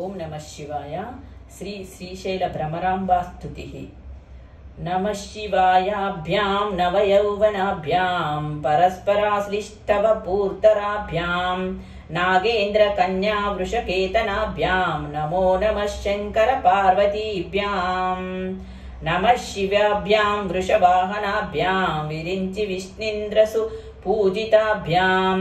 ओम नमः शिवाय। श्री श्रीशैल भ्रमरांबा स्तुतिः। नमः शिवायाभ्यां नवयौवनाभ्यां परस्पराश्लिष्टवपूर्तराभ्यां नागेन्द्र कन्या वृषकेतनाभ्यां नमो नमः शंकर पार्वतीभ्यां। नमः शिवाभ्यां वृषवाहनाभ्यां विरिञ्चि विष्णीन्द्रसु पूजिताभ्यां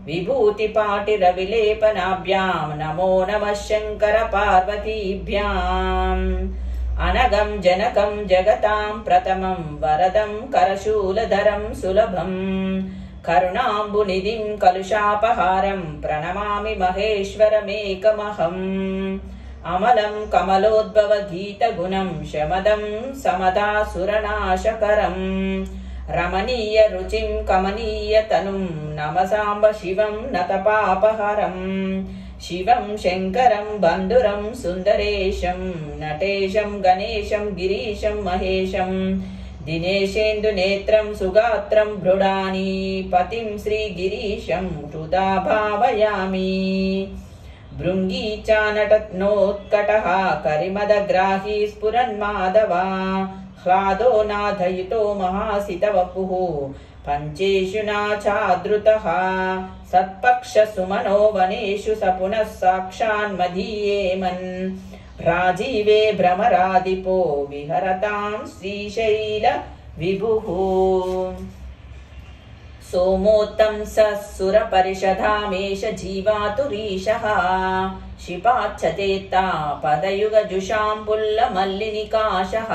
विभूतिपाटिरविलेपनाभ्यां नमो नमः शंकर पार्वतीभ्यां। अनगं जनकं जगतां प्रथमं वरदं करशूलधरं सुलभं करुणाम्बुनिधिं कलुषापहारं प्रणमामि महेश्वरमेकमहम्। अमलं कमलोद्भव गीतगुणं शमदं समदासुरनाशकरम् रमणीय रुचिं कमनीय तनुं नमसाम्ब शिवं नतपापहरं। शिवं शंकरं बन्धुरं सुन्दरेशं नटेशं गणेशं गिरीशं महेशं दिनेशेन्दुनेत्रं सुगात्रं भृडानी पतिं श्रीगिरीशं हृदा भावयामि। भृङ्गी चानटनोत्कटः करिमदग्राही स्फुरन्माधवा ह्लादो नाथयुतो महासितवपुः पञ्चेषु नाचादृतः सत्पक्षसुमनो वनेषु स पुनः साक्षान्मदीयेमन्। राजीवे भ्रमराधिपो विहरतां श्रीशैल विभुः। सोमोत्तंसः सुरपरिषदामेष जीवातुरीशः शिपाच्छतेत्ता पदयुगजुषाम्बुल्लमल्लिनिकाशः।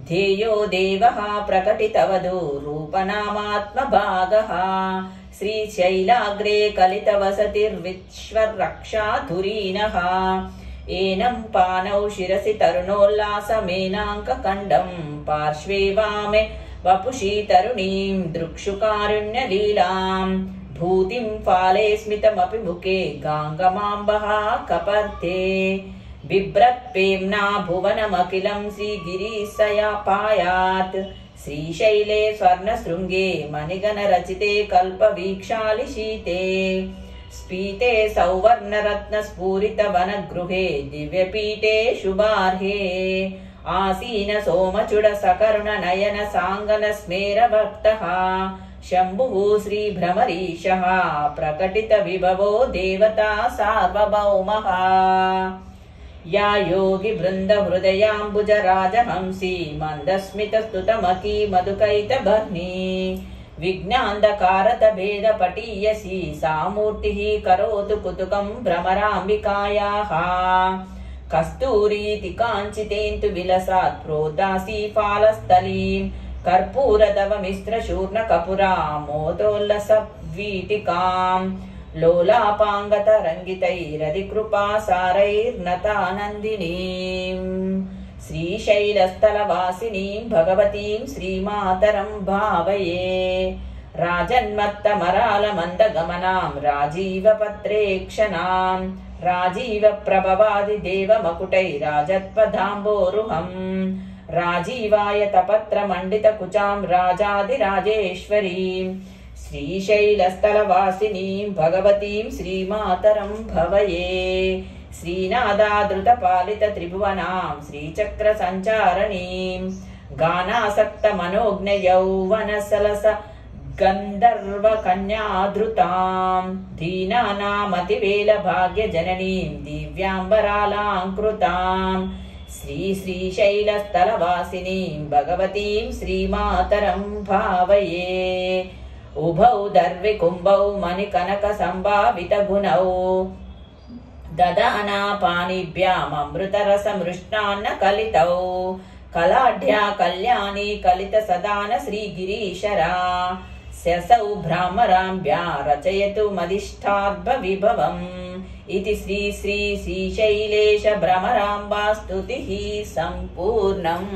ध्येयो देवः प्रकटितवधू रूपनामात्मभागः श्रीशैलाग्रे कलितवसतिर्विश्वरक्षाधुरीनः। एनं पानौ शिरसि तरुणोल्लासमेनाङ्ककण्डं पार्श्वे वामे वपुषी तरुणीं दृक्षुकारुण्यलीलां भूतिं फाले स्मितमपि मुखे गाङ्गमाम्बः कपर्ते। बिभ्रत्प्रेम्ना भुवनमखिलं श्रीगिरीशयापायात् श्रीशैले स्वर्णशृङ्गे मणिगणरचिते कल्पवीक्षालिशीते स्फीते सौवर्णरत्नस्फुरितवनगृहे दिव्यपीठे शुभार्हे। आसीन सोमचूड सकरुण नयन साङ्गन स्मेरभक्तः शम्भुः श्रीभ्रमरीशः प्रकटित विभवो देवता सार्वभौमः। या योगी वृन्द हृदयाम्बुज राजहंसी मन्दस्मित स्तुतमकी मधुकैतबर्णी विघ्नान्धकारत भेद पटीयसी सा मूर्तिः करोतु कुतुकं भ्रमराम्बिकायाः। कस्तूरीति काञ्चितेन्तु विलसात् प्रोदासी फालस्थलीं कर्पूरधवमिश्रचूर्णकपुरा मोदोल्लसवीटिकां लोलापाङ्गतरङ्गितैरधिकृपासारैर्नतानन्दिनीं। श्रीशैलस्थलवासिनीं भगवतीं श्रीमातरं भावये। राजन्मत्तमरालमन्दगमनां राजीवपत्रेक्षणां राजीवप्रभवादिदेवमकुटैराजत्वदाम्बोरुहं राजीवायतपत्रमण्डितकुचां राजाधिराजेश्वरीं श्रीशैलस्थलवासिनीं भगवतीं श्रीमातरं भवये। श्रीनादादृतपालितत्रिभुवनां श्रीचक्रसञ्चारणीं गानासक्तमनोज्ञयौवनसलस गन्धर्वकन्याधृतां दीनानामतिवेलभाग्यजननीं दिव्याम्बरालाङ्कृतां श्रीशैलस्थलवासिनीं भगवतीं श्रीमातरं भावये। उभौ दर्विकुम्भौ मणिकनकसम्भावितगुणौ ददाना पाणिभ्याममृतरसमृष्टान्नकलितौ कलाढ्या कल्याणी कलितसदान श्रीगिरीशरा स्यसौ भ्रामराम्भ्या रचयतु मदिष्टार्थविभवम्। इति श्रीशैलेश भ्रमराम्बा स्तुतिः सम्पूर्णम्।